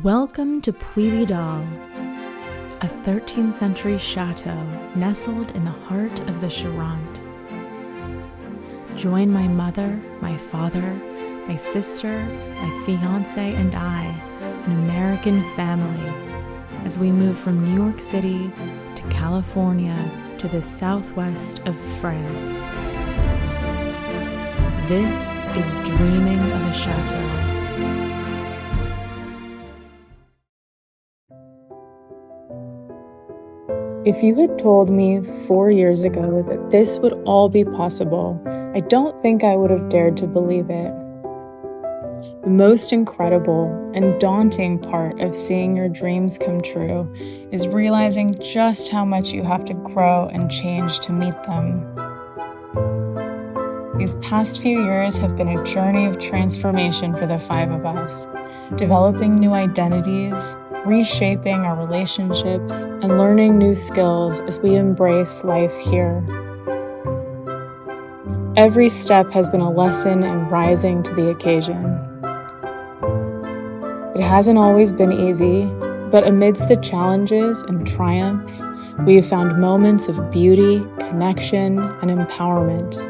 Welcome to Puy-Vidal, a 13th century chateau nestled in the heart of the Charente. Join my mother, my father, my sister, my fiancé, and I, an American family, as we move from New York City to California to the southwest of France. This is Dreaming of a Chateau. If you had told me 4 years ago that this would all be possible, I don't think I would have dared to believe it. The most incredible and daunting part of seeing your dreams come true is realizing just how much you have to grow and change to meet them. These past few years have been a journey of transformation for the five of us, developing new identities, reshaping our relationships, and learning new skills as we embrace life here. Every step has been a lesson in rising to the occasion. It hasn't always been easy, but amidst the challenges and triumphs, we have found moments of beauty, connection, and empowerment.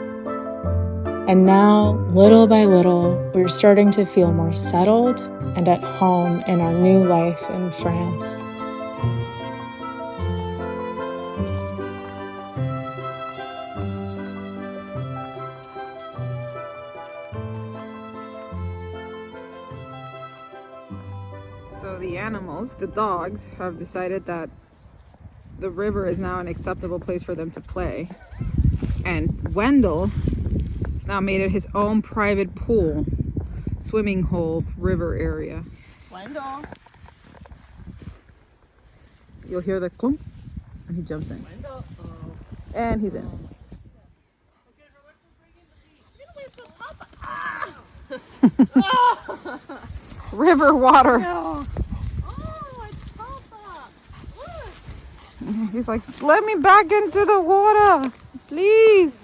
And now, little by little, we're starting to feel more settled and at home in our new life in France. So the animals, the dogs, have decided that the river is now an acceptable place for them to play. And Wendell now made it his own private pool, swimming hole, river area. Wendell. You'll hear the clunk, and he jumps in. Wendell. Oh. And he's in. River water. No. Oh, it's Papa. Look. He's like, let me back into the water, please.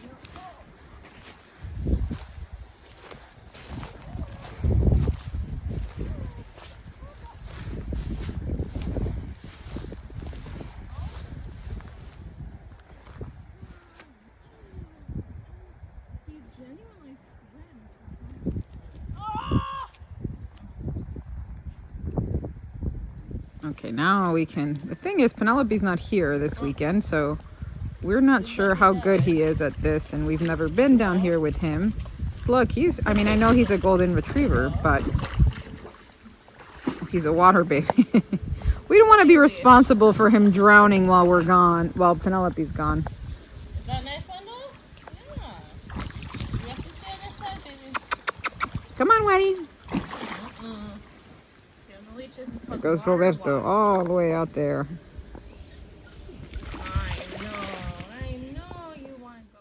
Okay, now we can. The thing is, Penelope's not here this weekend, so we're not sure how good he is at this, and we've never been down here with him. Look, I mean, I know he's a golden retriever, but he's a water baby. We don't want to be responsible for him drowning while we're gone, while Penelope's gone. Is that nice, Wendell? Yeah. You have to stay on this side, baby. Come on, Wendy. There goes Roberto all the way out there. I know you want to go.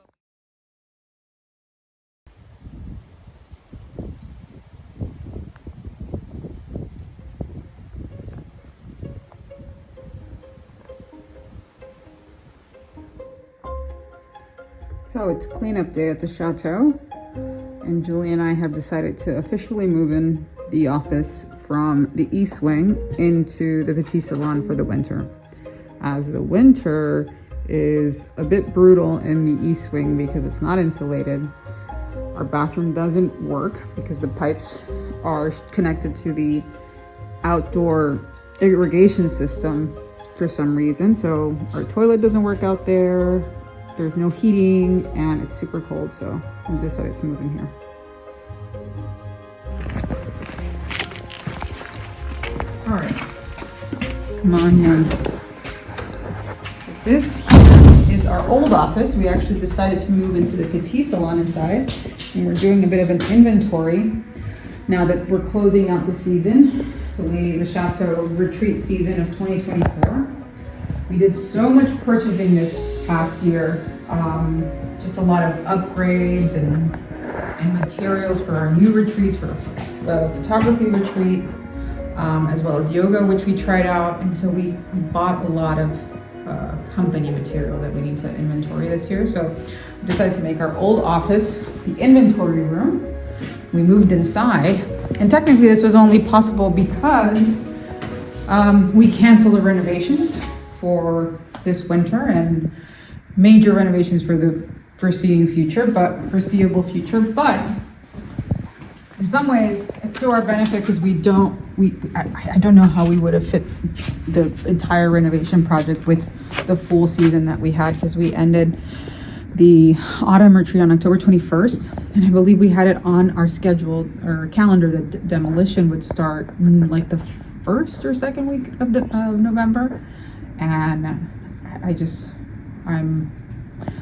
So it's cleanup day at the Chateau, and Julie and I have decided to officially move in the office from the East Wing into the Petit Salon for the winter. As the winter is a bit brutal in the East Wing because it's not insulated. Our bathroom doesn't work because the pipes are connected to the outdoor irrigation system for some reason. So our toilet doesn't work out there. There's no heating and it's super cold. So we decided to move in here. All right, come on in. This here is our old office. We actually decided to move into the Petit Salon inside, and we're doing a bit of an inventory now that we're closing out the season, the Chateau retreat season of 2024. We did so much purchasing this past year, just a lot of upgrades and materials for our new retreats, for the photography retreat, as well as yoga, which we tried out. And so we bought a lot of company material that we need to inventory this year. So we decided to make our old office the inventory room. We moved inside, and technically this was only possible because We canceled the renovations for this winter and major renovations for the foreseeable future, but in some ways it's to our benefit because I don't know how we would have fit the entire renovation project with the full season that we had, because we ended the autumn retreat on October 21st, and I believe we had it on our schedule or calendar that demolition would start in like the first or second week of November. And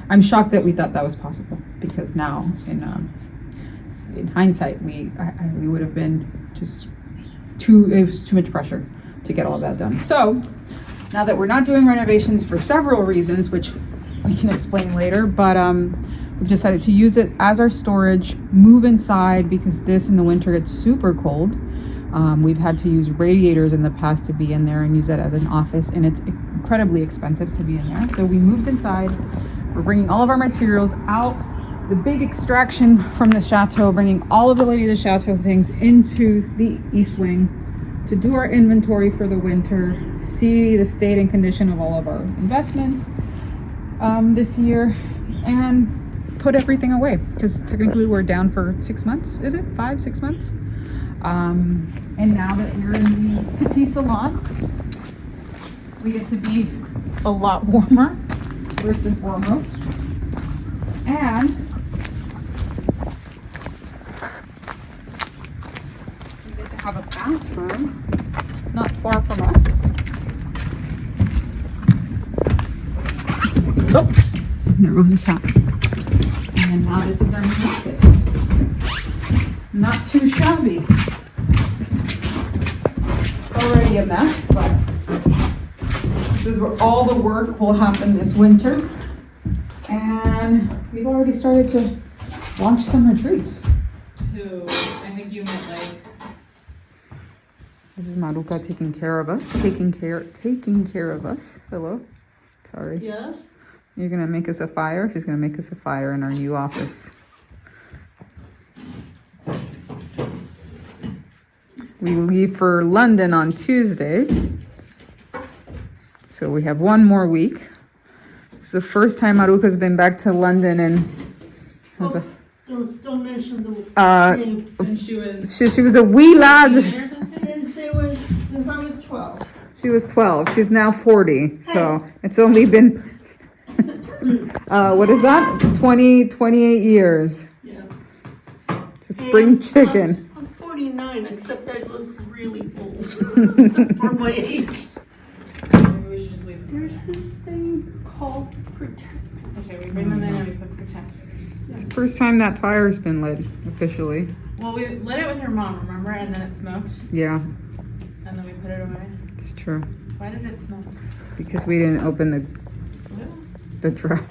I'm shocked that we thought that was possible, because now in hindsight we would have been it was too much pressure to get all that done. So now that we're not doing renovations for several reasons, which we can explain later, but we've decided to use it as our storage, move inside, because this in the winter gets super cold. We've had to use radiators in the past to be in there and use that as an office, and it's incredibly expensive to be in there. So we moved inside. We're bringing all of our materials out, the big extraction from the Chateau, bringing all of the Lady of the Chateau things into the East Wing to do our inventory for the winter, see the state and condition of all of our investments this year, and put everything away, because technically we're down for 6 months. Is it 6 months? And now that we're in the Petit Salon, we get to be a lot warmer, first and foremost. And we get to have a bathroom not far from us. Oh, there goes a cat. And now this is our new office. Not too shabby. Already a mess, but this is where all the work will happen this winter. And we've already started to launch some retreats. I think you meant like. This is Maruka taking care of us. Taking care of us. Hello. Sorry. Yes. You're gonna make us a fire? She's gonna make us a fire in our new office. We leave for London on Tuesday. So we have one more week. It's the first time Maruka's been back to London, and don't mention the name. Since she was a wee lad. or something? Since I was 12. She was 12. She's now 40. So it's only been what is that? 28 years. Yeah. It's a spring chicken. I'm 49, except I look really old for my age. Maybe we should just leave them. There's this thing called protect. Okay, we bring them in and we put protectors. It's the first time that fire's been lit officially. Well, we lit it with your mom, remember? And then it smoked. Yeah, And then we put it away. it's true. Why did it smoke? Because we didn't open the trap.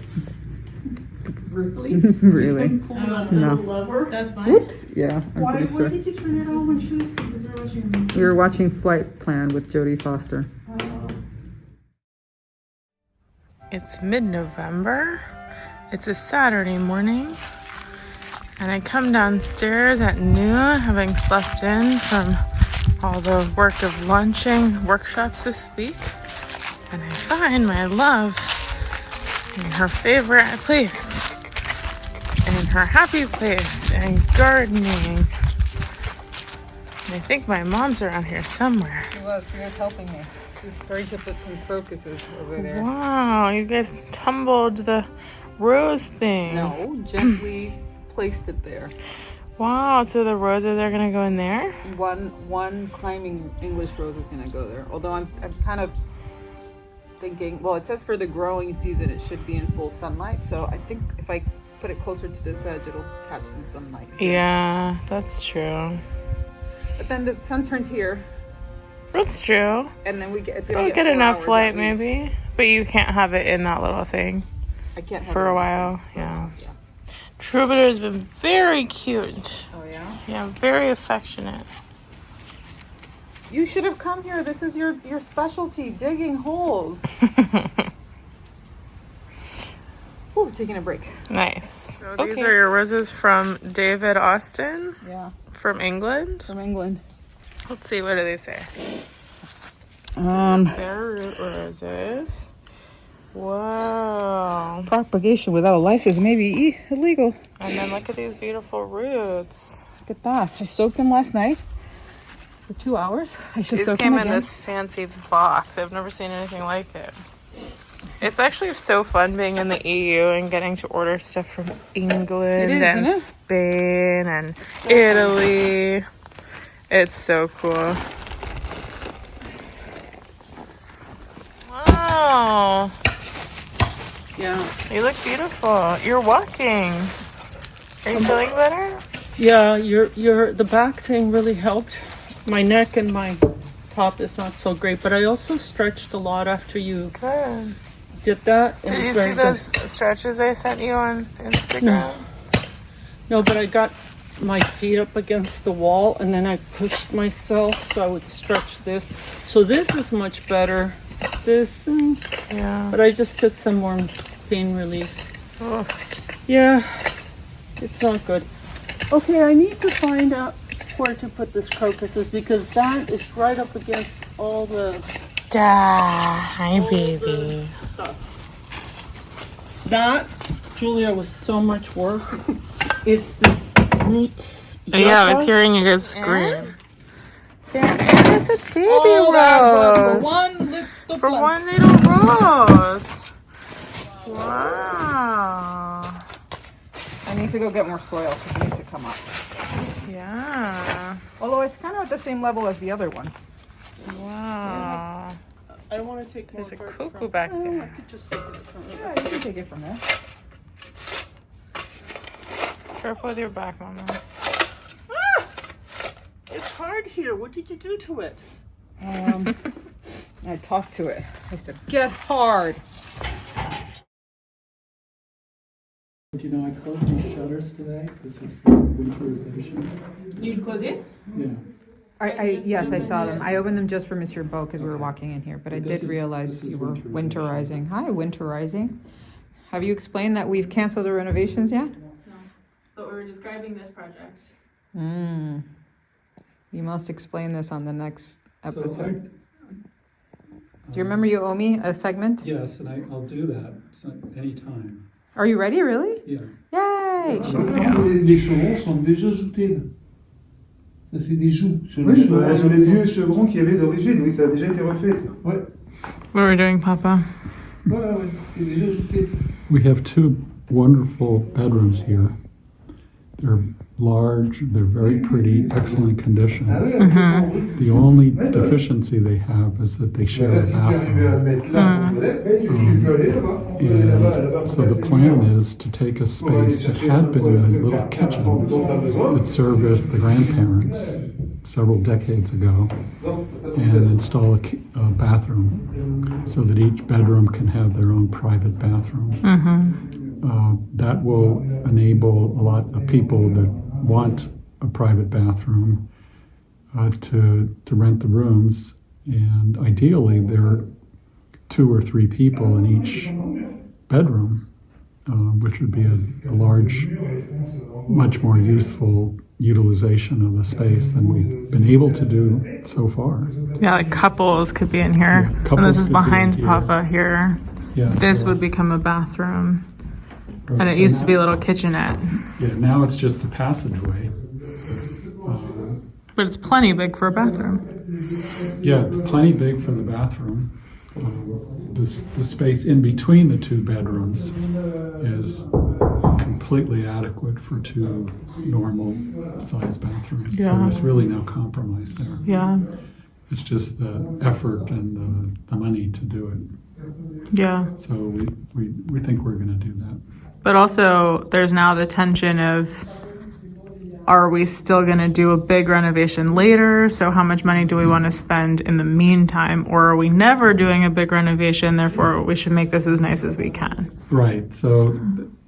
Really? Really? You pull that No. little lever. That's fine. Oops. Yeah, I'm Why pretty sure. did you turn it on when she was? Because we're watching your mom. We were watching Flight Plan with Jodie Foster. It's mid-November. It's a Saturday morning. And I come downstairs at noon, having slept in from all the work of launching workshops this week. And I find my love in her favorite place, in her happy place, and gardening. And I think my mom's around here somewhere. She was helping me. She's starting to put some crocuses over there. Wow, you guys tumbled the rose thing. No, gently placed it there. Wow, so the roses are gonna go in there? One climbing English rose is gonna go there. Although I'm kind of thinking, well, it says for the growing season it should be in full sunlight. So I think if I put it closer to this edge, it'll catch some sunlight. Yeah, that's true. But then the sun turns here, That's true. and then it's We'll gonna get 4 enough hours light at least. maybe. But you can't have it in that little thing I can't have for it a in while. the sun. Yeah. Yeah. Troubadour's been very cute. Oh yeah. Yeah, very affectionate. You should have come here. This is your specialty, digging holes. Ooh, taking a break. Nice. So Okay. these are your roses from David Austin Yeah, from England. from England. Let's see, what do they say? Bare root roses. Wow. Propagation without a license may be illegal. And then look at these beautiful roots. Look at that. I soaked them last night for 2 hours. I should These soak came them in again. this fancy box. I've never seen anything like it. It's actually so fun being in the EU and getting to order stuff from England and Spain and Italy. It's so cool. Wow. Yeah. You look beautiful. You're walking. Are you feeling better? Yeah, the back thing really helped. My neck and my top is not so great, but I also stretched a lot after you Good. did that. Did you see those stretches I sent you on Instagram? No, but I got my feet up against the wall and then I pushed myself so I would stretch this. So this is much better. This, Yeah. but I just took some more pain relief. Ugh. Yeah, it's not good. Okay, I need to find out where to put this crocuses because that is right up against all the Hi, baby. stuff. That, Julia, was so much work. It's this roots. Yeah, I was hearing you guys scream. There is a baby rose. For one little rose. Wow. I need to go get more soil because it needs to come up. Yeah. Although it's kind of at the same level as the other one. Wow. I want to take more. There's a apart cuckoo from- back I there. could just take it from Yeah, you can take it from there. Careful with your back, Mama. It's hard here. What did you do to it? I talked to it. I said, get hard. You know, I closed these shutters today. This is for winterization. You'd close these? Yeah. Yes, I saw them. I opened them just for Monsieur Beau because we were walking in here, but I This did is- realize this is you were winterization. winterizing. Hi, winterizing. Have you explained that we've canceled the renovations yet? But we were describing this project. You must explain this on the next So episode. Do you remember you owe me a segment? Yes, and I'll do that anytime. Are you ready, really? Yeah. Yay! Les chevrons sont déjà ajoutés. Ça, c'est des joues sur les Oui, chevrons. sur les vieux chevrons qu'il y avait d'origine, oui, ça a déjà été refait, ça. Ouais, What are we doing, Papa? voilà, ouais. C'est déjà ajouté, ça. We have two wonderful bedrooms here. They're large, they're very pretty, excellent condition. Ah oui, oui. The only deficiency they have is that they share a Si tu arrives à bathroom. mettre là pour toilette, si tu peux aller là-bas. On peut aller là-bas, là-bas. And so the plan is to take a space that had been a little kitchen that serviced the grandparents several decades ago and install a bathroom so that each bedroom can have their own private bathroom. That will enable a lot of people that want a private bathroom to rent the rooms, and ideally there are 2 or 3 people in each bedroom, which would be a large, much more useful utilization of the space than we've been able to do so far. Yeah, like couples could be in here. Yeah, And couples this is could be behind in here. Papa here. Yeah, This so- would become a bathroom. right, And it so used to be a now- little kitchenette. Yeah, now it's just a passageway. But it's plenty big for a bathroom. Yeah, it's plenty big for the bathroom. The space in between the 2 bedrooms is completely adequate for 2 normal size bathrooms. So Yeah. there's really no compromise there. Yeah. It's just the effort and the money to do it. Yeah. So we think we're going to do that. But also, there's now the tension of, are we still going to do a big renovation later? So how much money do we want to spend in the meantime? Or are we never doing a big renovation, therefore we should make this as nice as we can? Right. So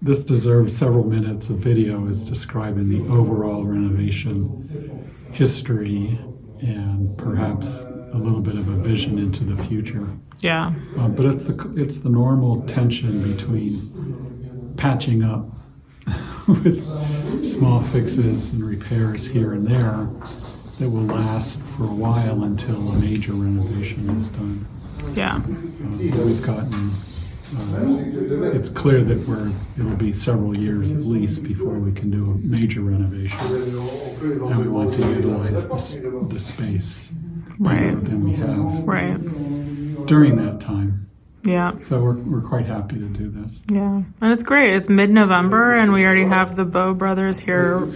this deserves several minutes of video is describing the overall renovation history and perhaps a little bit of a vision into the future. Yeah. But it's the normal tension between patching up with small fixes and repairs here and there that will last for a while until a major renovation is done. Yeah. We've gotten, it's clear that it'll be several years at least before we can do a major renovation. And we want to utilize the space better than we have during that time. Yeah. So we're quite happy to do this. Yeah. And it's great. It's mid-November and we already have the Bow brothers here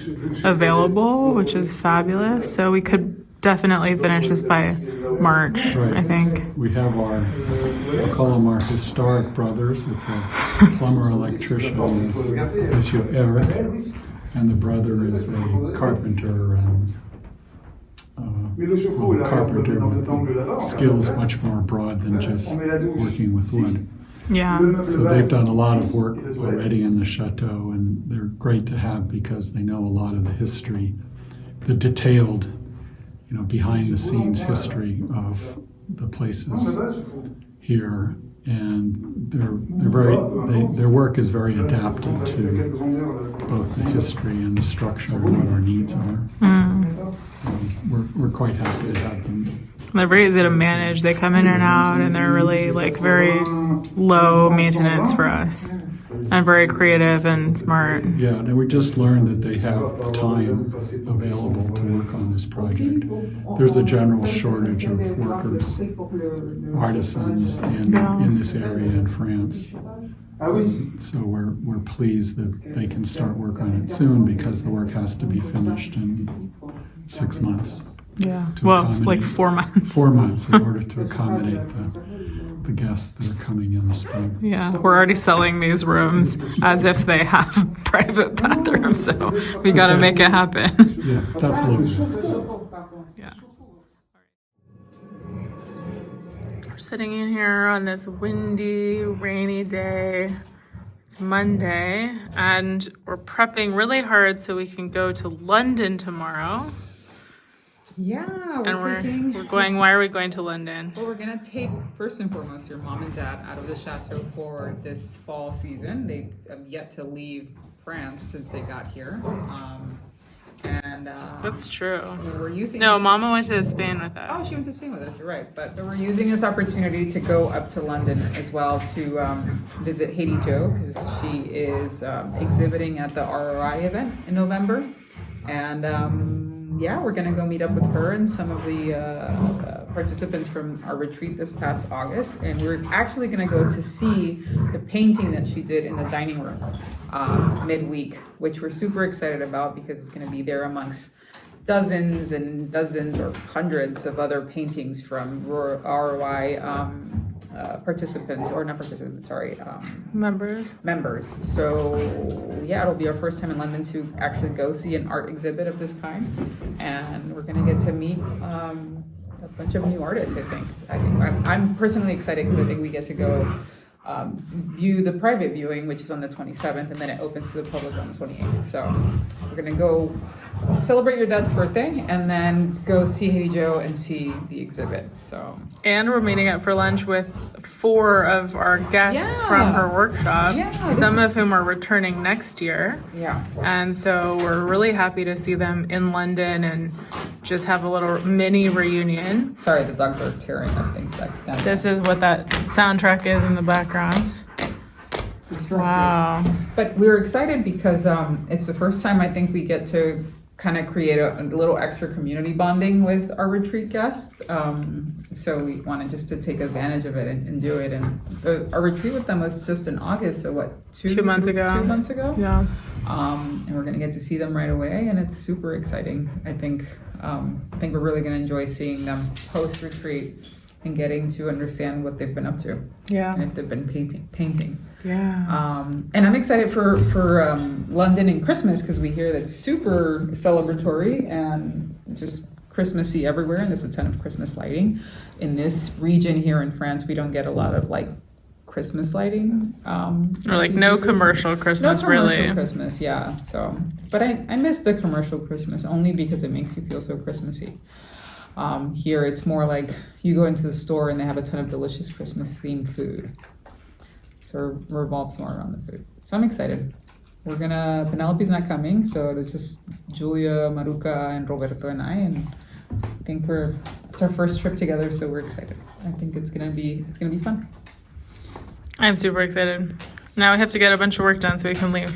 available, which is fabulous. So we could definitely finish this by March, I think. We have I call them our historic brothers. It's a plumber electrician, is Monsieur Eric, and the brother is a carpenter and a carpenter with skills much more broad than just working with wood. Yeah. So they've done a lot of work already in the chateau, and they're great to have because they know a lot of the history, the detailed, behind the scenes history of the places here, and their work is very adapted to both the history and the structure and what our needs are. So we're quite happy to have them. They're very easy to manage. They come in and out, and they're really very low maintenance for us, and very creative and smart. Yeah, and we just learned that they have time available to work on this project. There's a general shortage of workers, artisans in this area in France. So we're pleased that they can start work on it soon because the work has to be finished in 6 months. Yeah. Well, 4 months. 4 months in order to accommodate the guests that are coming in the spring. Yeah, we're already selling these rooms as if they have private bathrooms, so we got to make it happen. Yeah, that's low. Yeah. We're sitting in here on this windy, rainy day. It's Monday, and we're prepping really hard so we can go to London tomorrow. Yeah, We're going. Why are we going to London? Well, we're gonna take first and foremost your mom and dad out of the chateau for this fall season. They have yet to leave France since they got here, That's true. we're using. No, Mama went to Spain with us. Oh, she went to Spain with us. You're right. But so we're using this opportunity to go up to London as well to visit Haiti Jo because she is exhibiting at the ROI event in November, and. We're gonna go meet up with her and some of the participants from our retreat this past August, and we're actually gonna go to see the painting that she did in the dining room midweek, which we're super excited about because it's gonna be there amongst dozens and dozens or hundreds of other paintings from ROI members. So it'll be our first time in London to actually go see an art exhibit of this kind, and we're gonna get to meet a bunch of new artists. I think I'm personally excited because I think we get to go view the private viewing, which is on the 27th, and then it opens to the public on the 28th. So we're gonna go celebrate your dad's birthday and then go see Haiti Jo and see the exhibit. And we're meeting up for lunch with 4 of our guests from her workshop, some of whom are returning next year. Yeah. And so we're really happy to see them in London and just have a little mini reunion. Sorry, the dogs are tearing up things like that. This is what that soundtrack is in the background. Wow. But we were excited because it's the first time I think we get to kind of create a little extra community bonding with our retreat guests. So we wanted just to take advantage of it and do it. And our retreat with them was just in August, so what, 2 months ago? 2 months ago? Yeah. And we're gonna get to see them right away, and it's super exciting. I think we're really gonna enjoy seeing them post-retreat and getting to understand what they've been up to. Yeah. And if they've been painting. Yeah. And I'm excited for London and Christmas because we hear that's super celebratory and just Christmassy everywhere, and there's a ton of Christmas lighting. In this region here in France, we don't get a lot of Christmas lighting. Or no commercial Christmas, really. Christmas, yeah. So, but I miss the commercial Christmas only because it makes you feel so Christmassy. Here it's more like you go into the store and they have a ton of delicious Christmas themed food. So it revolves more around the food. So I'm excited. Penelope's not coming, so it's just Julia, Maruca, and Roberto and I, and I think it's our first trip together, so we're excited. I think it's gonna be fun. I'm super excited. Now we have to get a bunch of work done so we can leave.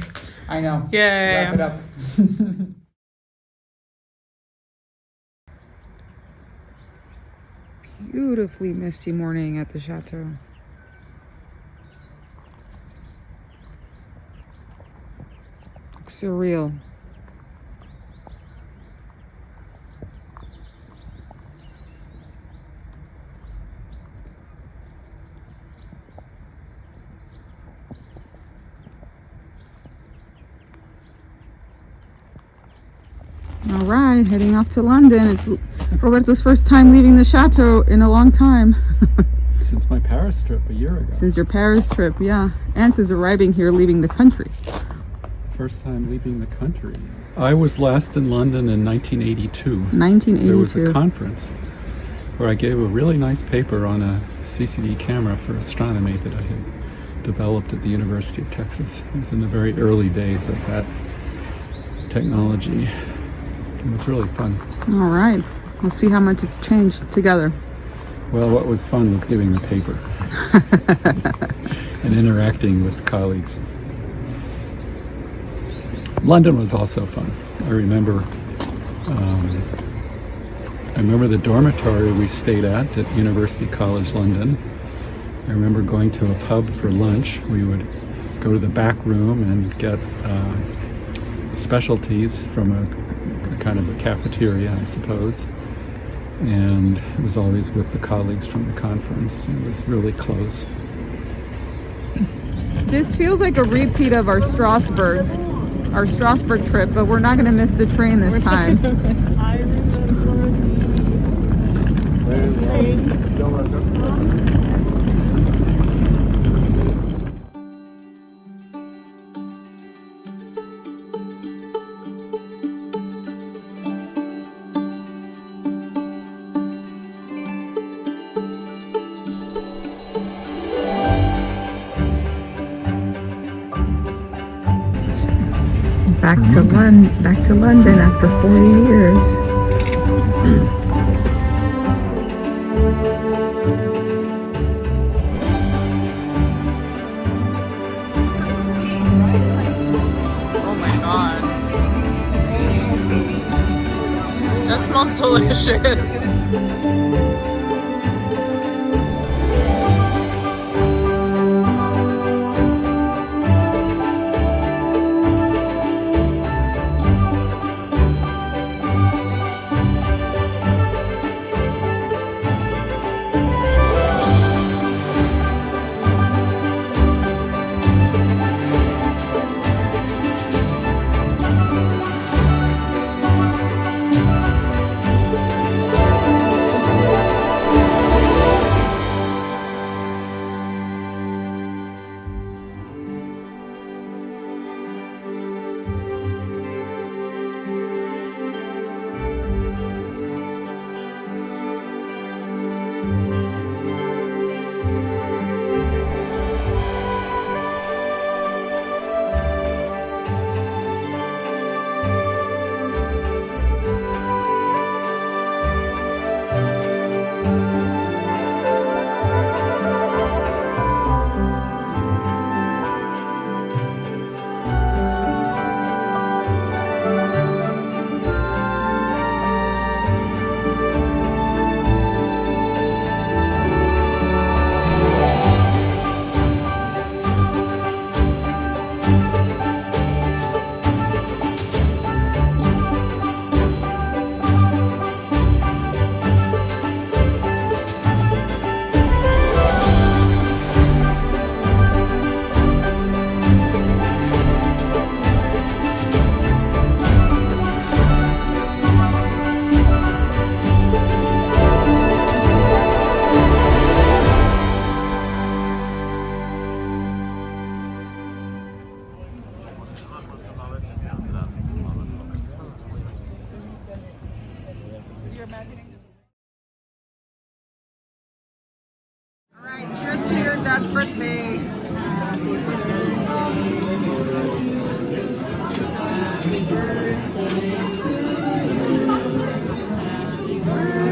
I know. Yay. Wrap it up. Beautifully misty morning at the Chateau. Looks surreal. All right, heading off to London. It's Roberto's first time leaving the Chateau in a long time. Since my Paris trip a year ago. Since your Paris trip, yeah. And since arriving here, leaving the country. First time leaving the country. I was last in London in 1982. 1982. There was a conference where I gave a really nice paper on a CCD camera for astronomy that I had developed at the University of Texas. It was in the very early days of that technology. It was really fun. All right. We'll see how much it's changed together. Well, what was fun was giving the paper and interacting with colleagues. London was also fun. I remember the dormitory we stayed at University College London. I remember going to a pub for lunch. We would go to the back room and get specialties from a kind of a cafeteria, I suppose. And it was always with the colleagues from the conference. It was really close. This feels like a repeat of our Strasbourg trip, but we're not going to miss the train this time. I remember Back to London after 40 years. Oh my god. That smells delicious. All right, cheers to your dad's birthday. Happy birthday to you.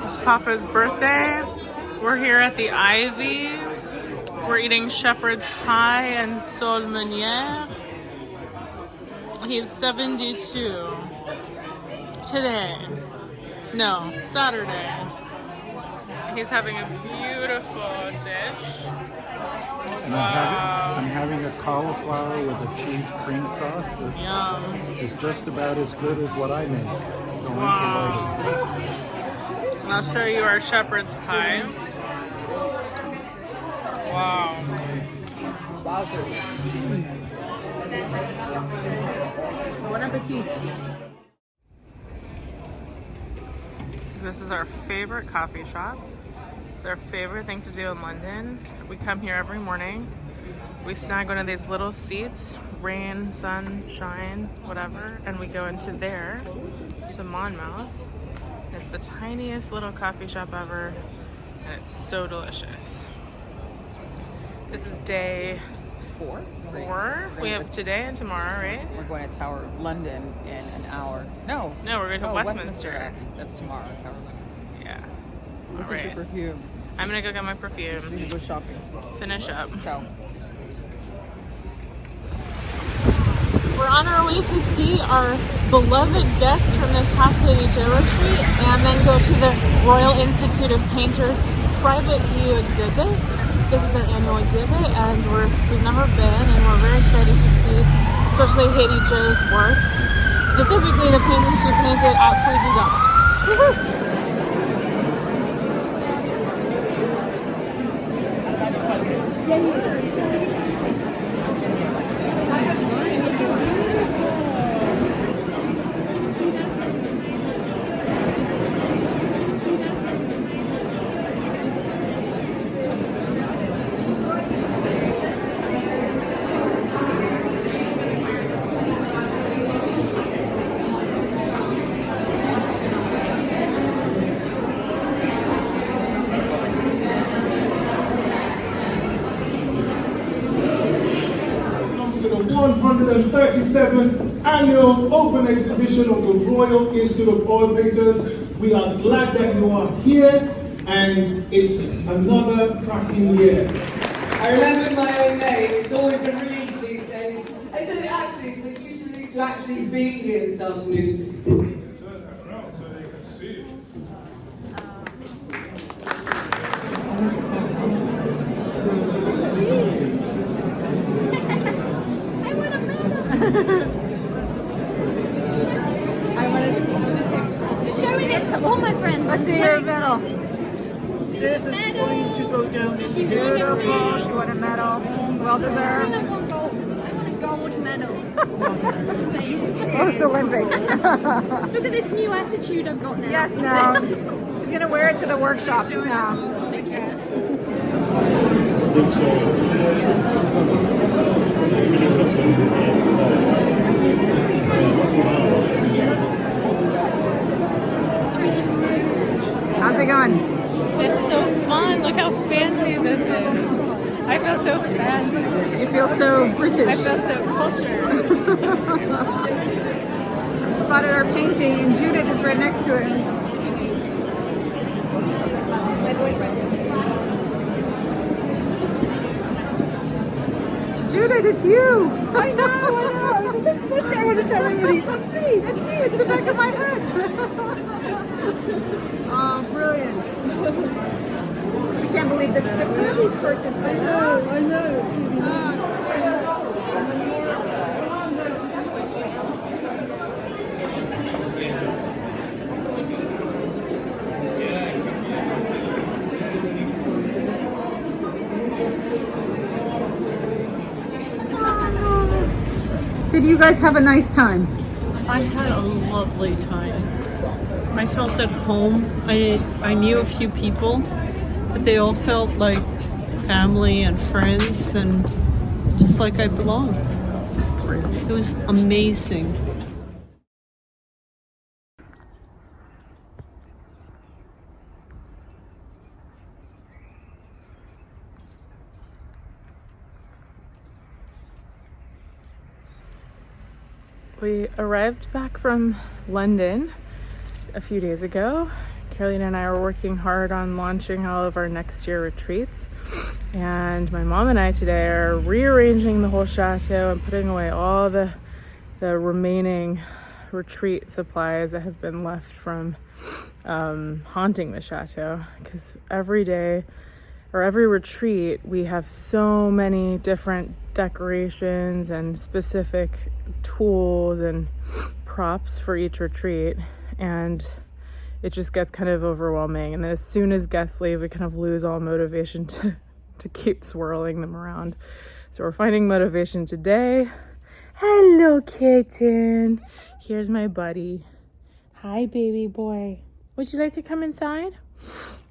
It's Papa's birthday. We're here at the Ivy. We're eating shepherd's pie and sole meunière. He's 72 today. No, Saturday. He's having a beautiful dish. And I'm having a cauliflower with a cheese cream sauce that Yum. is just about as good as what I make. So I'm delighted. And I'll show you our shepherd's pie. Wow. Bon appetit. This is our favorite coffee shop. It's our favorite thing to do in London. We come here every morning. We snag one of these little seats, rain, sun, shine, whatever, and we go into there, to Monmouth. It's the tiniest little coffee shop ever, and it's so delicious. This is day 4. we have today and tomorrow, right? We're going to Tower of London in an hour. No, No, we're going to Westminster. Abbey. That's tomorrow. Tower of London. Yeah. Look All at your right. perfume. I'm gonna go get my perfume, We need to go shopping. finish up. Ciao. We're on our way to see our beloved guests from this past Lady Jo retreat and then go to the Royal Institute of Painters private view exhibit. This is their annual exhibit and we've never been and we're very excited to see especially Lady Jo's work, specifically the painting she painted at Puy du Dôme. Woohoo! To the 137th annual open exhibition of the Royal Institute of Oil Painters. We are glad that you are here, and it's another cracking year. I remember my own name. It's always a relief these days. I said actually, it's a huge relief to actually be here this afternoon. Turn that around so they can see it. Showing it to all my friends. Let's see your medal. This is going to go down. Beautiful. She won a medal. Well deserved. I want a gold medal. Post Olympics. Look at this new attitude I've got now. Yes, now. She's going to wear it to the workshops now. How's it going? It's so fun. Look how fancy this is. I feel so fancy. You feel so British. I feel so cultured. Spotted our painting and Judith is right next to it. My boyfriend. Judith, it's you! I know. I was like, this I want to tell everybody. That's me. It's the back of my head. Oh, brilliant. I can't believe the Kirby's purchased it. I know. Did you guys have a nice time? I had a lovely time. I felt at home. I knew a few people, but they all felt like family and friends and just like I belonged. It was amazing. We arrived back from London a few days ago. Carolina and I are working hard on launching all of our next year retreats. And my mom and I today are rearranging the whole chateau and putting away all the remaining retreat supplies that have been left from haunting the chateau. Because every day or every retreat, we have so many different decorations and specific tools and props for each retreat, and it just gets kind of overwhelming. And then as soon as guests leave, we kind of lose all motivation to keep swirling them around. So we're finding motivation today. Hello, kitten. Here's my buddy. Hi, baby boy. Would you like to come inside?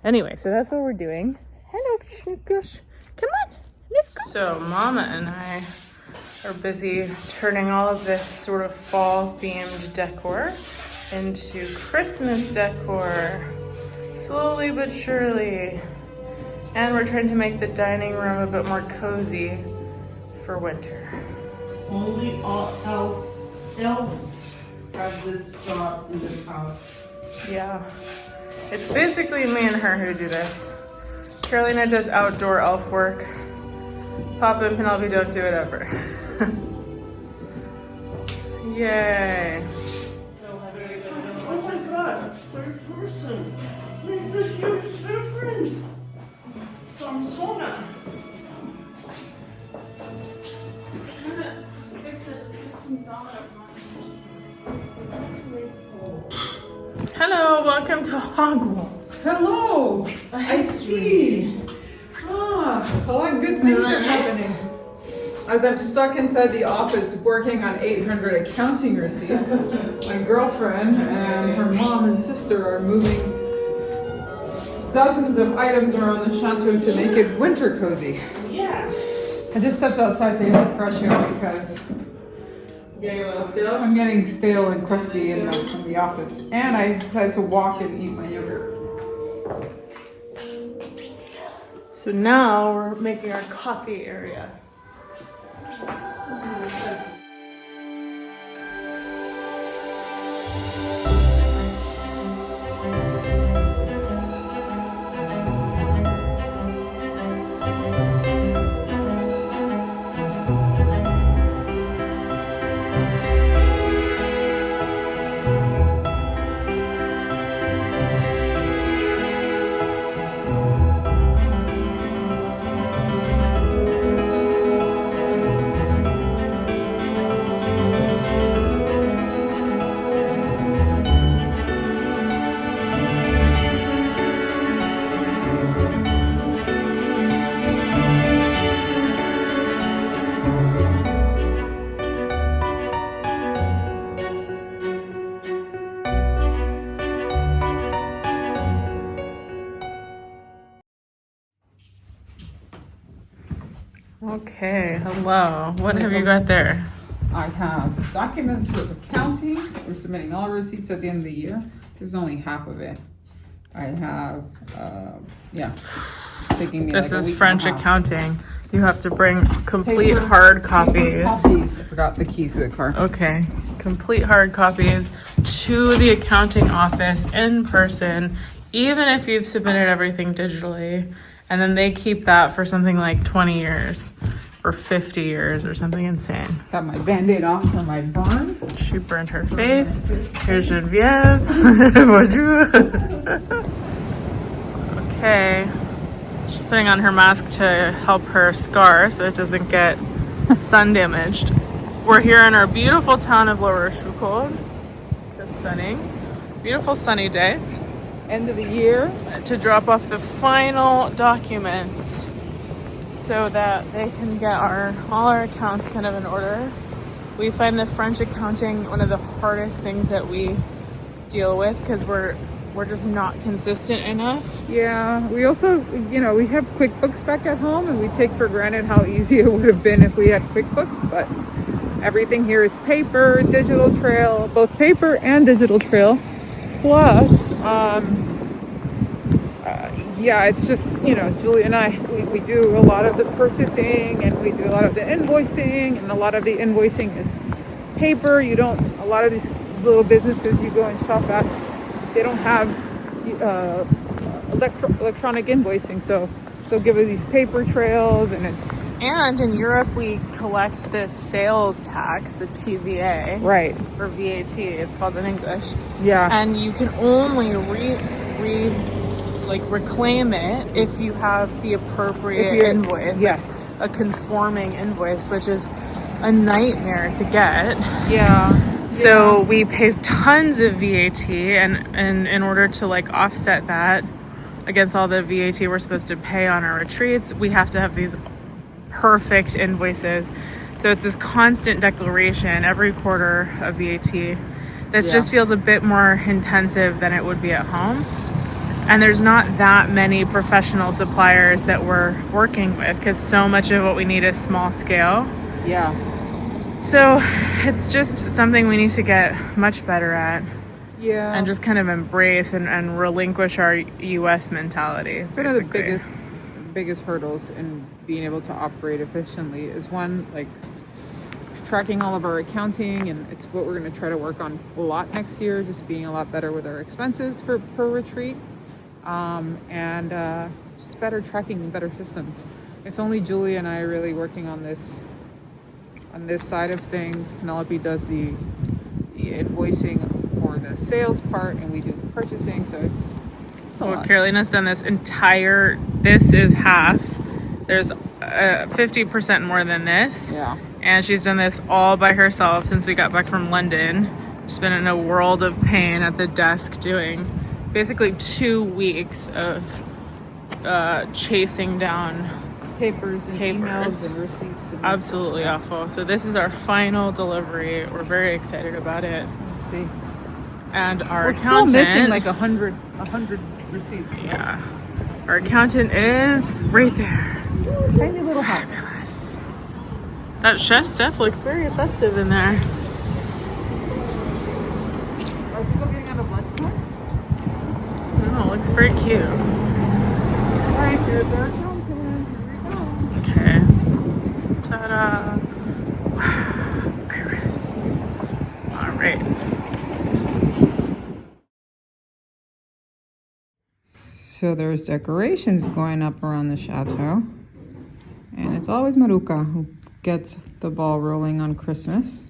Anyway, so that's what we're doing. Hello, Shnookush. Come on, let's go. So Mama and I are busy turning all of this sort of fall-themed decor into Christmas decor, slowly but surely. And we're trying to make the dining room a bit more cozy for winter. Only elves have this job in this house. Yeah, it's basically me and her who do this. Carolina does outdoor elf work. Papa and Penelope don't do it ever. Yay. Oh my god, third person makes a huge difference. Some sauna. Hello, welcome to Hogwarts. Hello! I see. A lot of good things are happening. As I'm stuck inside the office working on 800 accounting receipts, my girlfriend and her mom and sister are moving dozens of items around the chateau to make it winter cozy. Yeah. I just stepped outside to get the fresh air because Getting a little stale? I'm getting stale and crusty in the office. And I decided to walk and eat my yogurt. So now we're making our coffee area. Okay, hello. What have you got there? I have documents for accounting. We're submitting all receipts at the end of the year. This is only half of it. I have, taking me This like a is week French and a half. accounting. You have to bring complete Paper- hard paper copies. I forgot the keys to the car. Okay, complete hard copies to the accounting office in person, even if you've submitted everything digitally. And then they keep that for something like 20 years or 50 years or something insane. Got my Band-Aid off for my burn. She burned her face. Here's Genevieve. Bonjour. Okay. She's putting on her mask to help her scar so it doesn't get sun damaged. We're here in our beautiful town of La Rochefoucauld. It's stunning. Beautiful sunny day. End of the year. To drop off the final documents so that they can get all our accounts kind of in order. We find the French accounting one of the hardest things that we deal with because we're just not consistent enough. Yeah, we also, we have QuickBooks back at home, and we take for granted how easy it would have been if we had QuickBooks, but everything here is paper, digital trail, both paper and digital trail. Plus, it's just, Julie and I, we do a lot of the purchasing, and we do a lot of the invoicing, and a lot of the invoicing is paper. A lot of these little businesses you go and shop at, they don't have, electronic invoicing. So they'll give us these paper trails, and it's And in Europe, we collect this sales tax, the TVA, right. or VAT, it's called in English. Yeah. And you can only reclaim it if you have the appropriate invoice. Yes. A conforming invoice, which is a nightmare to get. Yeah. So we pay tons of VAT, and in order to like offset that against all the VAT we're supposed to pay on our retreats, we have to have these perfect invoices. So it's this constant declaration every quarter of VAT that just feels a bit more intensive than it would be at home. And there's not that many professional suppliers that we're working with because so much of what we need is small scale. Yeah. So it's just something we need to get much better at. Yeah. And just kind of embrace and relinquish our US mentality. It's one of the biggest hurdles in being able to operate efficiently is one, like tracking all of our accounting, and it's what we're going to try to work on a lot next year, just being a lot better with our expenses per retreat. And just better tracking and better systems. It's only Julie and I really working on this side of things. Penelope does the invoicing for the sales part, and we do the purchasing. So it's a lot. Carolina's done this is half. There's 50% more than this. Yeah. And she's done this all by herself since we got back from London. She's been in a world of pain at the desk doing basically 2 weeks of chasing down papers and emails and receipts. Absolutely awful. So this is our final delivery. We're very excited about it. Let's see. And our We're accountant, still missing like 100 receipts. Yeah. Our accountant is right there. Tiny little house. Fabulous. That chef stuff looked very festive in there. Are people getting out of lunch time? Oh, it looks very cute. All right, here's our accountant. Here we go. Okay. Ta-da. Wow. Iris. All right. So there's decorations going up around the chateau. And it's always Maruka who gets the ball rolling on Christmas.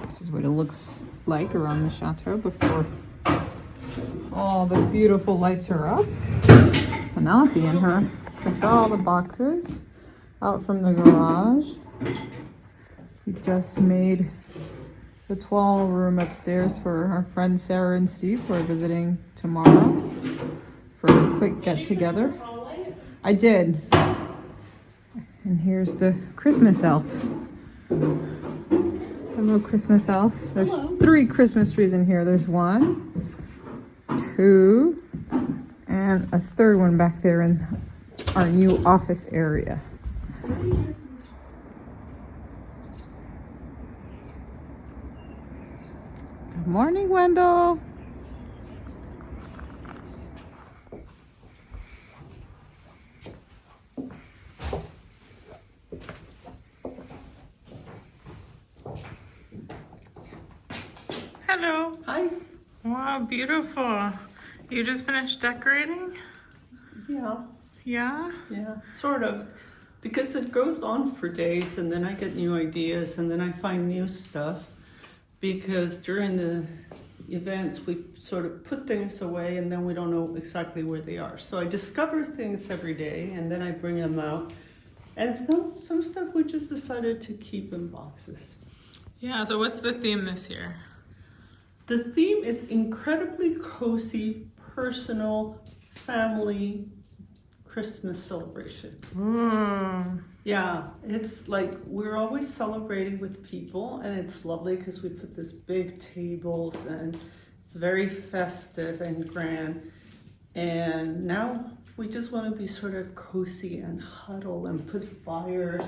This is what it looks like around the chateau before all the beautiful lights are up. Penelope and her picked all the boxes out from the garage. We just made the 12 room upstairs for our friends Sarah and Steve who are visiting tomorrow for a quick get together. I did. And here's the Christmas elf. Hello, Christmas elf. There's 3 Christmas trees in here. There's 1, 2, and a 3rd one back there in our new office area. Good morning, Wendell. Hello. Hi. Wow, beautiful. You just finished decorating? Yeah. Yeah? Yeah, sort of. Because it goes on for days, and then I get new ideas, and then I find new stuff. Because during the events, we sort of put things away, and then we don't know exactly where they are. So I discover things every day, and then I bring them out. And some stuff we just decided to keep in boxes. Yeah, so what's the theme this year? The theme is incredibly cozy, personal, family Christmas celebration. Yeah, it's like we're always celebrating with people, and it's lovely because we put this big tables and it's very festive and grand. And now we just want to be sort of cozy and huddle and put fires.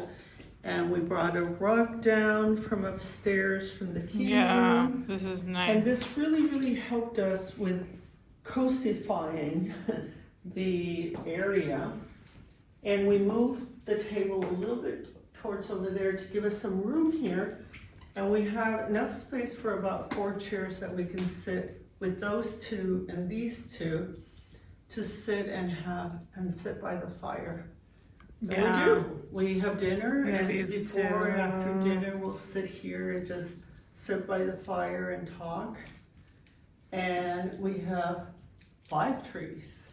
And we brought a rug down from upstairs from the key room. This is nice. And this really, really helped us with cosifying the area. And we moved the table a little bit towards over there to give us some room here. And we have enough space for about 4 chairs that we can sit with those two and these two to sit and sit by the fire. And Yeah. we do. We have dinner, Yeah, and these before two. and after dinner, we'll sit here and just sit by the fire and talk. And we have 5 trees.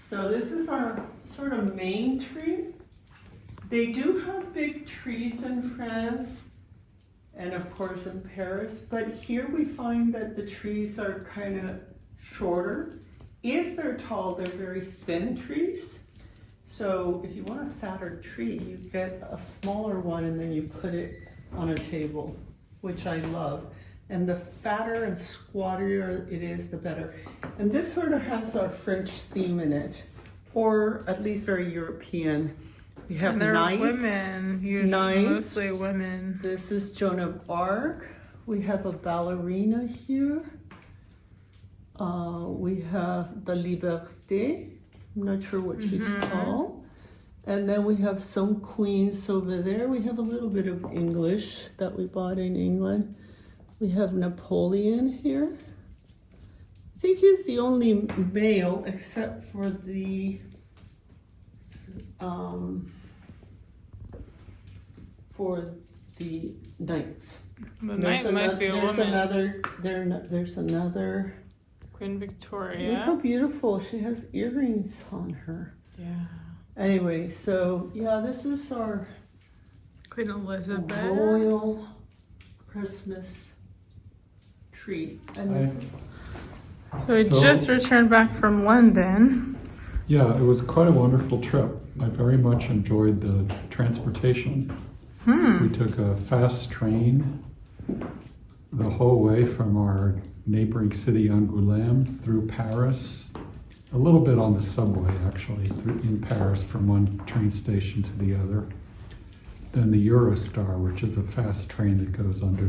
So this is our sort of main tree. They do have big trees in France and of course in Paris, but here we find that the trees are kind of shorter. If they're tall, they're very thin trees. So if you want a fatter tree, you get a smaller one and then you put it on a table, which I love. And the fatter and squattier it is, the better. And this sort of has our French theme in it, or at least very European. We have And they're knights. women, usually Knights. mostly women. This is Joan of Arc. We have a ballerina here. We have the Liberté. I'm not sure what she's called. And then we have some queens over there. We have a little bit of English that we bought in England. We have Napoleon here. I think he's the only male except for the knights. The knight might be a woman. There's another. Queen Look Victoria. how beautiful. She has earrings on her. Yeah. Anyway, so yeah, this is our Queen Elizabeth. royal Christmas tree. And this So we just returned back from London. Yeah, it was quite a wonderful trip. I very much enjoyed the transportation. We took a fast train the whole way from our neighboring city Angoulême through Paris, a little bit on the subway actually, in Paris from one train station to the other. Then the Eurostar, which is a fast train that goes under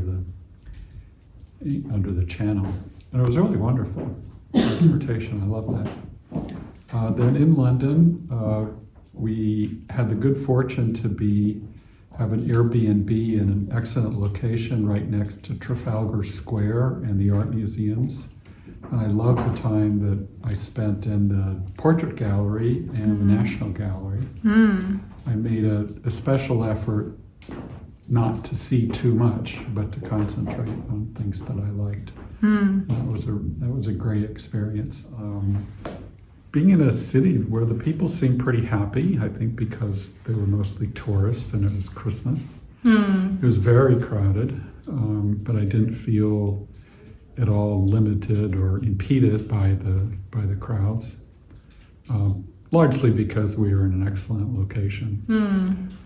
the channel. And it was really wonderful transportation. I love that. Then in London, we had the good fortune to have an Airbnb in an excellent location right next to Trafalgar Square and the art museums. And I love the time that I spent in the Portrait Gallery and the National Gallery. I made a special effort not to see too much, but to concentrate on things that I liked. That was a great experience. Being in a city where the people seemed pretty happy, I think because they were mostly tourists and it was Christmas. It was very crowded, but I didn't feel at all limited or impeded by the crowds. Largely because we were in an excellent location.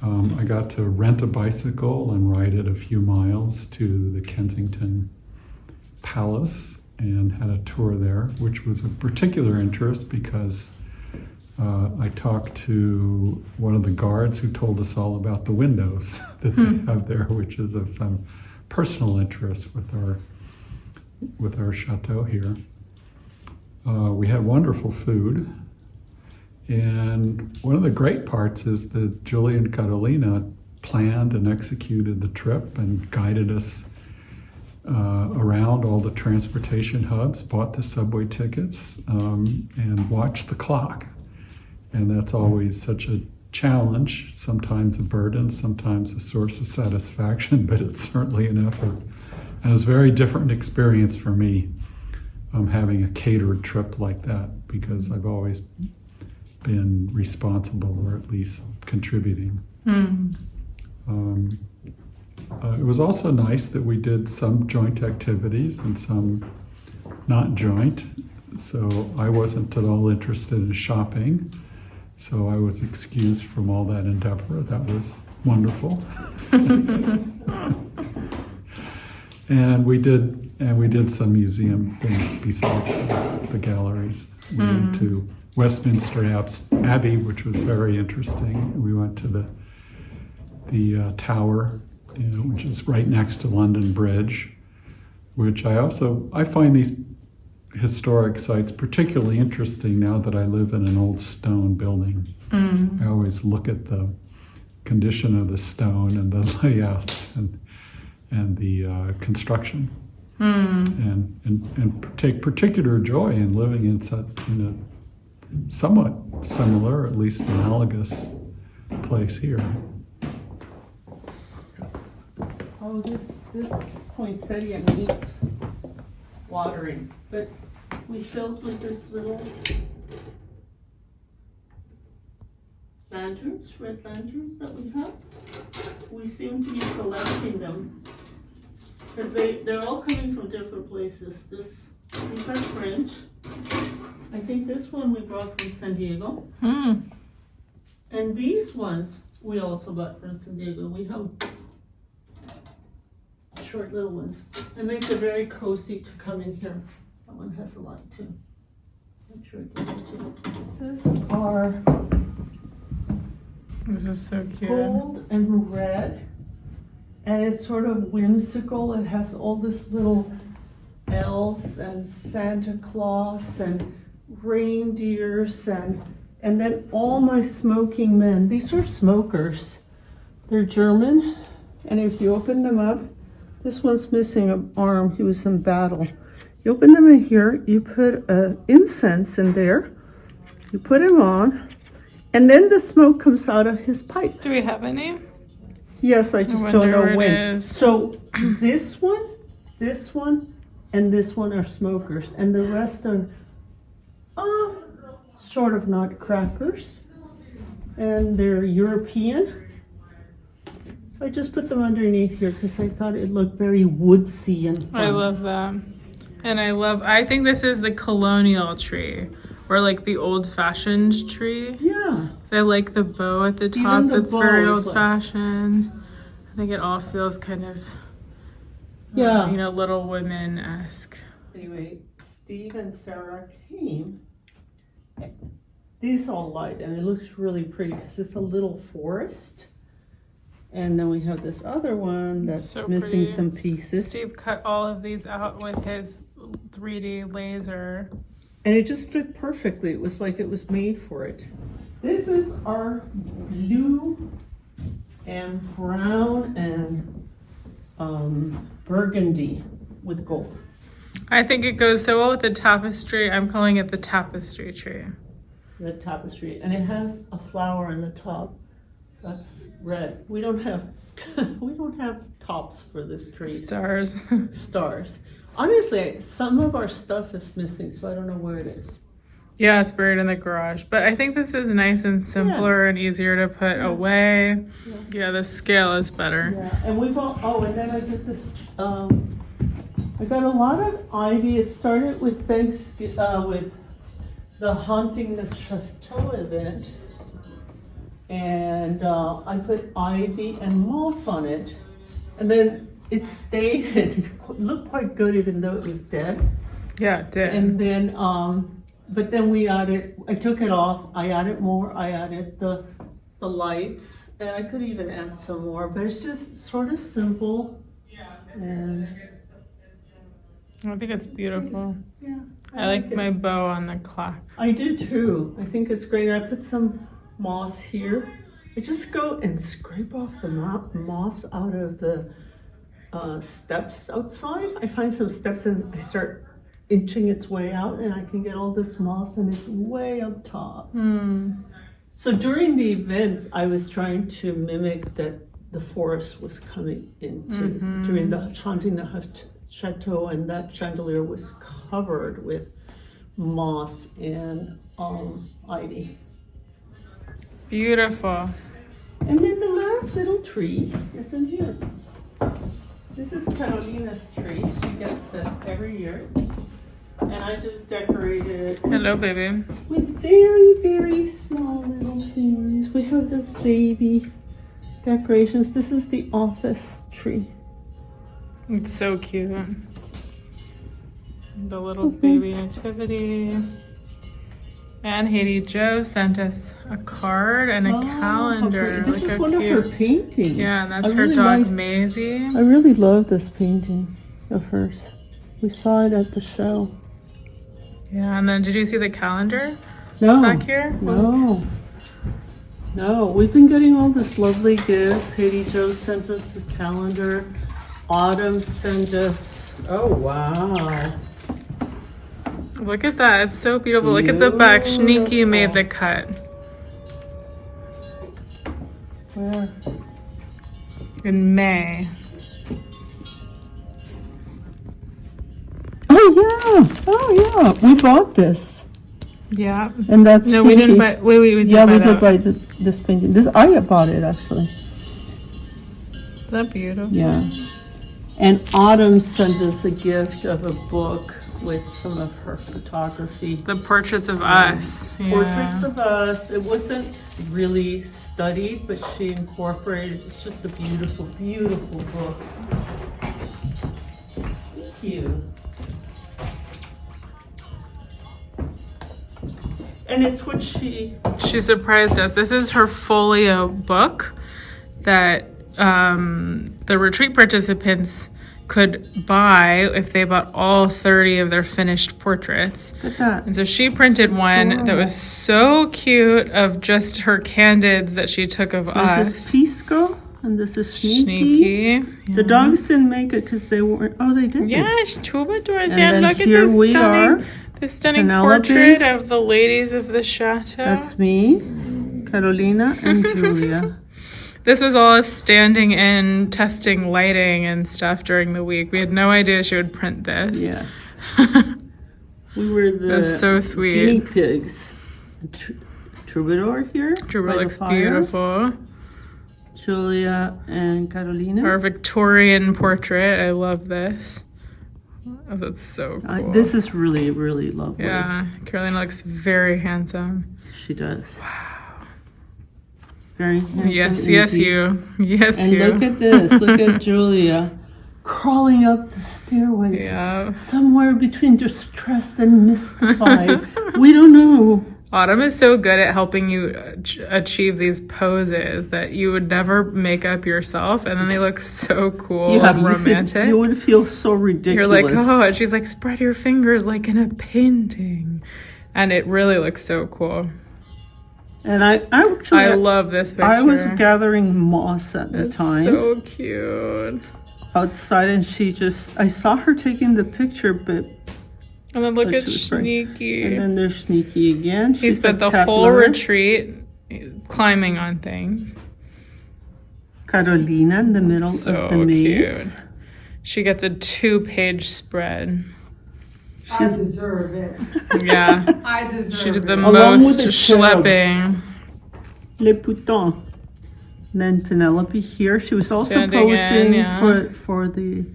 I got to rent a bicycle and ride it a few miles to the Kensington Palace and had a tour there, which was of particular interest because I talked to one of the guards who told us all about the windows that they have there, which is of some personal interest with our chateau here. We had wonderful food, and one of the great parts is that Julie and Carolina planned and executed the trip and guided us around all the transportation hubs, bought the subway tickets, and watched the clock. And that's always such a challenge, sometimes a burden, sometimes a source of satisfaction, but it's certainly an effort. And it was a very different experience for me having a catered trip like that, because I've always been responsible or at least contributing. It was also nice that we did some joint activities and some not joint. So I wasn't at all interested in shopping, so I was excused from all that endeavor. That was wonderful. And we did some museum things besides the galleries. We went to Westminster Abbey, which was very interesting. We went to the tower, which is right next to London Bridge, which I find these historic sites particularly interesting now that I live in an old stone building. I always look at the condition of the stone and the layouts and the construction. and take particular joy in living in a somewhat similar, at least analogous place here. Oh, this poinsettia needs watering, but we filled with this little lanterns, red lanterns that we have. We seem to be collecting them because they're all coming from different places. These are French. I think this one we brought from San Diego. And these ones we also bought from San Diego. We have short little ones. It makes it very cozy to come in here. That one has a lot too. I'm sure it gets into it. This is so cute. Gold and red. And it's sort of whimsical. It has all this little elves and Santa Claus and reindeers and then all my smoking men. These are smokers. They're German. And if you open them up, this one's missing an arm. He was in battle. You open them in here, you put incense in there, you put him on, and then the smoke comes out of his pipe. Do we have a name? Yes, I just don't know when. Is. So this one, and this one are smokers, and the rest are sort of nutcrackers, and they're European. So I just put them underneath here because I thought it looked very woodsy and fun. I love that. And I think this is the colonial tree, or like the old-fashioned tree. Yeah. I like the bow at the top. the That's bow very is old-fashioned. I think it all feels kind of, Little Women-esque. Anyway, Steve and Sarah came. These all light, and it looks really pretty because it's a little forest. And then we have this other one that's So missing pretty. some pieces. Steve cut all of these out with his 3D laser. And it just fit perfectly. It was like it was made for it. This is our blue and brown and burgundy with gold. I think it goes so well with the tapestry. I'm calling it the tapestry tree. The tapestry. And it has a flower on the top. That's red. We don't have tops for this tree. Stars. Stars. Honestly, some of our stuff is missing, so I don't know where it is. Yeah, it's buried in the garage. But I think this is nice and simpler and easier to put away. Yeah, the scale is better. Yeah, and we've all, and then I did this, I got a lot of ivy. It started with with the Haunting the Chateau event. And I put ivy and moss on it. And then it stayed and looked quite good even though it was dead. Yeah, it did. And then, but then I took it off, I added more, I added the lights, and I could even add some more, but it's just sort of simple. And I think it's beautiful. yeah. I like my bow on the clock. I do too. I think it's great. I put some moss here. I just go and scrape off the moss out of the steps outside. I find some steps and I start inching its way out and I can get all this moss and it's way up top. So during the events, I was trying to mimic that the forest was coming into during the Haunting the Chateau, and that chandelier was covered with moss and ivy. Beautiful. And then the last little tree is in here. This is Carolina's tree. She gets it every year. And I just decorated it Hello, baby. with very, very small little things. We have this baby decorations. This is the office tree. It's so cute. The little baby nativity. And Haiti Jo sent us a card and a calendar. This Look is how one cute. of her paintings. Yeah, that's I her really dog like- Maisie. I really love this painting of hers. We saw it at the show. Yeah, and then did you see the calendar No. back here? No, we've been getting all this lovely gifts. Haiti Jo sent us the calendar. Autumn sent us Oh, wow. Look at that. It's so beautiful. Look at the back. Sneaky made the cut. Where? In May. Oh, yeah. We bought this. Yeah. And that's No, we didn't buy. Wait, we did Yeah, buy we that. did buy this painting. This I bought it actually. Is that beautiful? Yeah. And Autumn sent us a gift of a book with some of her photography. The portraits of us. Yeah. Portraits of us. It wasn't really studied, but she incorporated. It's just a beautiful, beautiful book. Thank you. And it's what she surprised us. This is her folio book that the retreat participants could buy if they bought all 30 of their finished portraits. Look at that. And so she printed one that was so cute of just her candids that she took of us. This is Pisco, and this is Sneaky. Sneaky. Yeah. The dogs didn't make it because they weren't. Oh, they did. Yes, troubadours. And Yeah, then look at here this we stunning, are. this stunning Penelope. portrait of the ladies of the chateau. That's me, Carolina, and Julia. This was all us standing in, testing lighting and stuff during the week. We had no idea she would print this. Yeah. We were the That's so sweet. guinea pigs. Troubadour here. Troubadour by the looks fire. beautiful. Julia and Carolina. Our Victorian portrait. I love this. Oh, that's so cool. This is really, really lovely. Yeah, Carolina looks very handsome. She does. Wow. Very handsome. Yes, indeed. yes, you. Yes, And you. look at this. Look at Julia crawling up the stairways. Yeah. Somewhere between distressed and mystified. We don't know. Autumn is so good at helping you achieve these poses that you would never make up yourself, and then they look so cool and romantic. You would feel so ridiculous. You're like, oh, and she's like, spread your fingers like in a painting. And it really looks so cool. And I love this picture. I was gathering moss at the time. So cute. Outside, and I saw her taking the picture, but. And then look at Sneaky. And then there's Sneaky again. He spent the whole retreat climbing on things. Carolina in the middle of the maze. Cute. She gets a 2-page spread. I deserve it. Yeah. I deserve it. She did the Along most with the schlepping. Les Poutons. And then Penelope here. She was also Standing posing in, for the.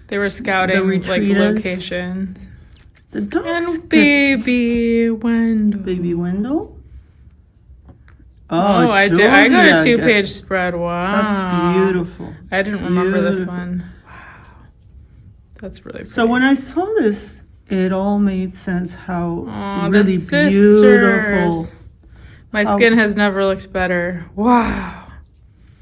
They were scouting like locations. The dogs. And baby Wendell. Baby Wendell. Oh, I did. I got a 2-page spread. Wow. That's beautiful. I didn't remember this one. Wow. That's really pretty. So when I saw this, it all made sense how really the beautiful. sisters. My skin has never looked better. Wow.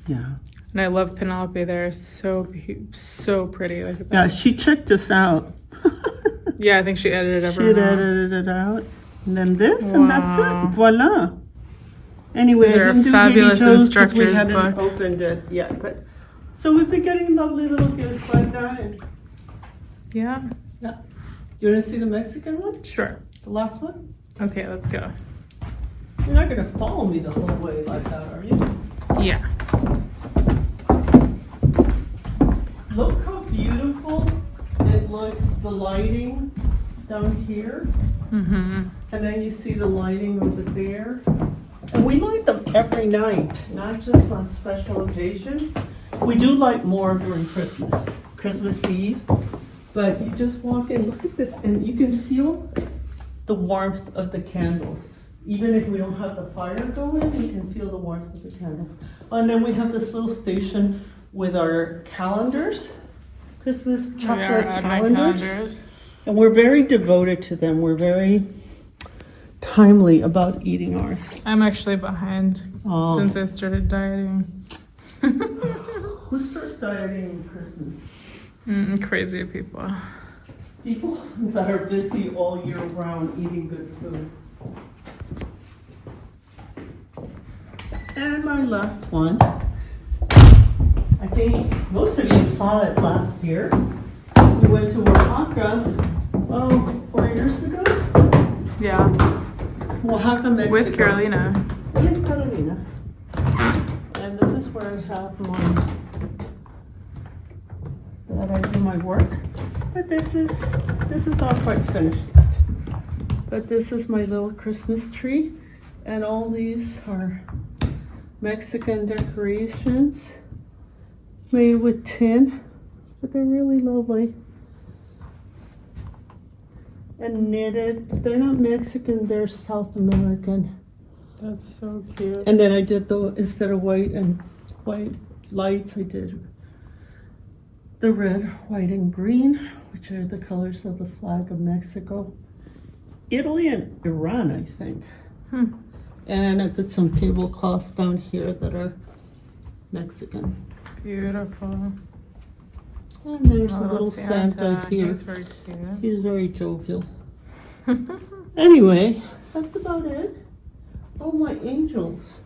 Yeah. And I love Penelope there. So pretty. Look at that. Yeah, she checked us out. Yeah, I think she edited She everyone. edited it out. And then this, and that's it. Voila. Anyway, These I are didn't do Fabulous Katie Jones 'cause we Instructors hadn't book. opened it yet. But so we've been getting lovely little gifts like that. And, Yeah. yeah. You want to see the Mexican one? Sure. The last one? Okay, let's go. You're not going to follow me the whole way like that, are you? Yeah. Look how beautiful it looks, the lighting down here. Mm-hmm. And then you see the lighting over there. And we light them every night, not just on special occasions. We do light more during Christmas Eve. But you just walk in, look at this, and you can feel the warmth of the candles. Even if we don't have the fire going, you can feel the warmth of the candles. And then we have this little station with our calendars, Christmas chocolate calendars. And we're very devoted to them. We're very timely about eating ours. I'm actually behind since I started dieting. Who starts dieting in Christmas? Crazy people. People that are busy all year round eating good food. And my last one. I think most of you saw it last year. We went to Oaxaca, 4 years ago. Yeah, Oaxaca, Mexico. with Carolina. With Carolina. And this is where I have that I do my work. But this is not quite finished yet. But this is my little Christmas tree. And all these are Mexican decorations made with tin. But they're really lovely. And knitted. If they're not Mexican, they're South American. That's so cute. And then I did instead of white lights, I did the red, white, and green, which are the colors of the flag of Mexico, Italy, and Iran, I think. And I put some tablecloths down here that are Mexican. Beautiful. And there's a little Santa here. He's very cute. He's very jovial. Anyway, that's about it. Oh, my angels.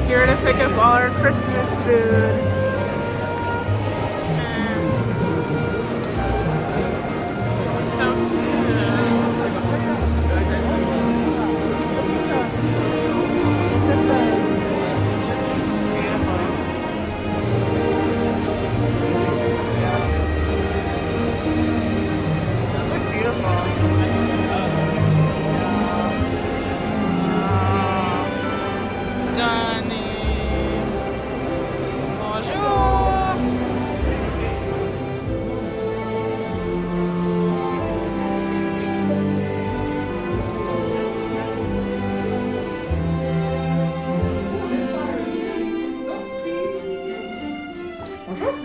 Here to pick up all our Christmas food. So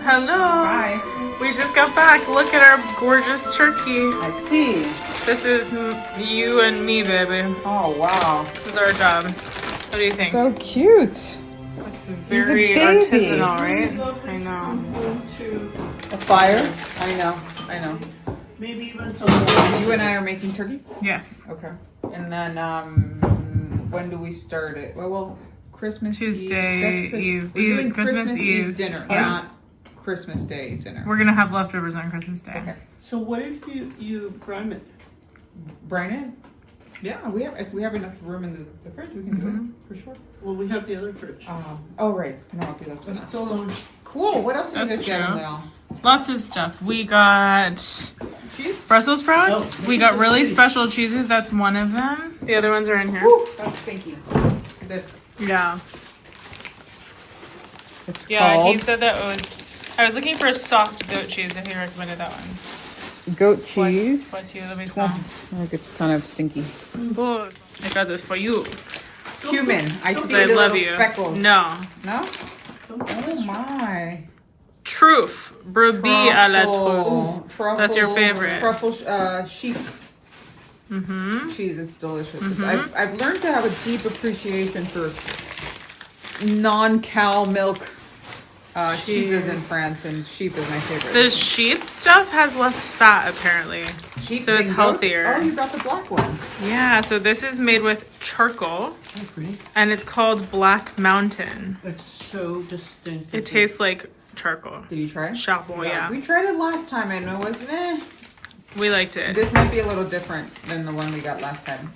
hello. Hi. We just got back. Look at our gorgeous turkey. I see. This is you and me, baby. Oh, wow. This is our job. What do you think? So cute. It's very He's a baby. artisanal, right? I know. A fire? I know. Maybe even some You and I are making turkey? Yes. Okay. And then, when do we start it? Well, Christmas Tuesday Eve. Eve. We're doing Christmas Eve. dinner, Yeah. not Christmas Day dinner. We're gonna have leftovers on Christmas Day. Okay. So what if you brine it? Brine it? Yeah, if we have enough room in the fridge, we can do it for sure. Well, we have the other fridge. Oh, right. Penelope left it. It's still on. Cool. What else did you That's guys get true. in there? Lots of stuff. We got Cheese? Brussels sprouts. Oh, We got really cheese. special cheeses. That's one of them. The other ones are in here. Woo, that's stinky. This. Yeah. It's Yeah, called he said that was. I was looking for a soft goat cheese if he recommended that one. goat cheese. What cheese? Let me smell. Like it's kind of stinky. Oh, I got this for you. Cumin. I see I the love little you. speckles. No. No? Oh my. Truffe. Brebis à la truffe. Truffle. That's your favorite. Truffle sheep cheese is delicious. I've learned to have a deep appreciation for non-cow milk cheeses in France, and sheep is my favorite. The sheep stuff has less fat apparently, Sheep so it's bingo? healthier. Oh, you got the black one. Yeah, so this is made with charcoal, and it's called Black Mountain. It's so distinct. It tastes like charcoal. Did you try it? Charcoal, yeah. We tried it last time, and it was We liked it. This might be a little different than the one we got last time.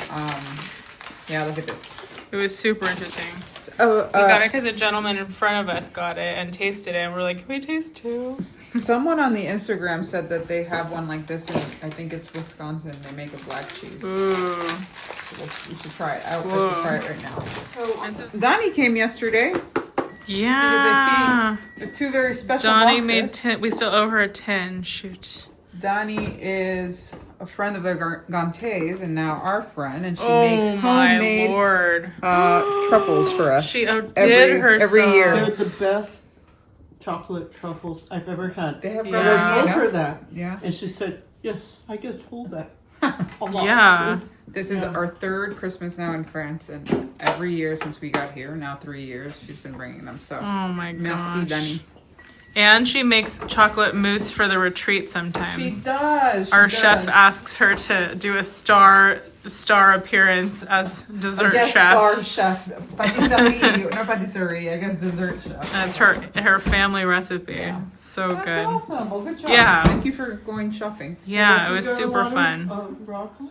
Yeah, look at this. It was super interesting. Oh, We got it because a gentleman in front of us got it and tasted it, and we're like, can we taste too? Someone on the Instagram said that they have one like this in, I think it's Wisconsin. They make a black cheese. Ooh. You should try it. I should Whoa. try it right now. Donnie came yesterday. Yeah. Because I see the two very special Donnie boxes. made 10. We still owe her a 10. Shoot. Donnie is a friend of the Gantes and now our friend, and she Oh makes my homemade lord. truffles for us. She outdid herself. every year. They're the best chocolate truffles I've ever had. They have And I told Gardenia. her that. Yeah. And she said, yes, I get told that a lot. Yeah. This is our third Christmas now in France, and every year since we got here, now 3 years, she's been bringing them. So, Oh my merci, gosh. Donnie. And she makes chocolate mousse for the retreat sometimes. She does. Our chef asks her to do a star appearance as dessert chef. Star chef. Patisserie, not patisserie, I guess dessert chef. That's her family recipe. Yeah. So That's good. awesome. Well, good job. Yeah. Thank you for going shopping. Yeah, it You was got a super lot fun. of, broccoli?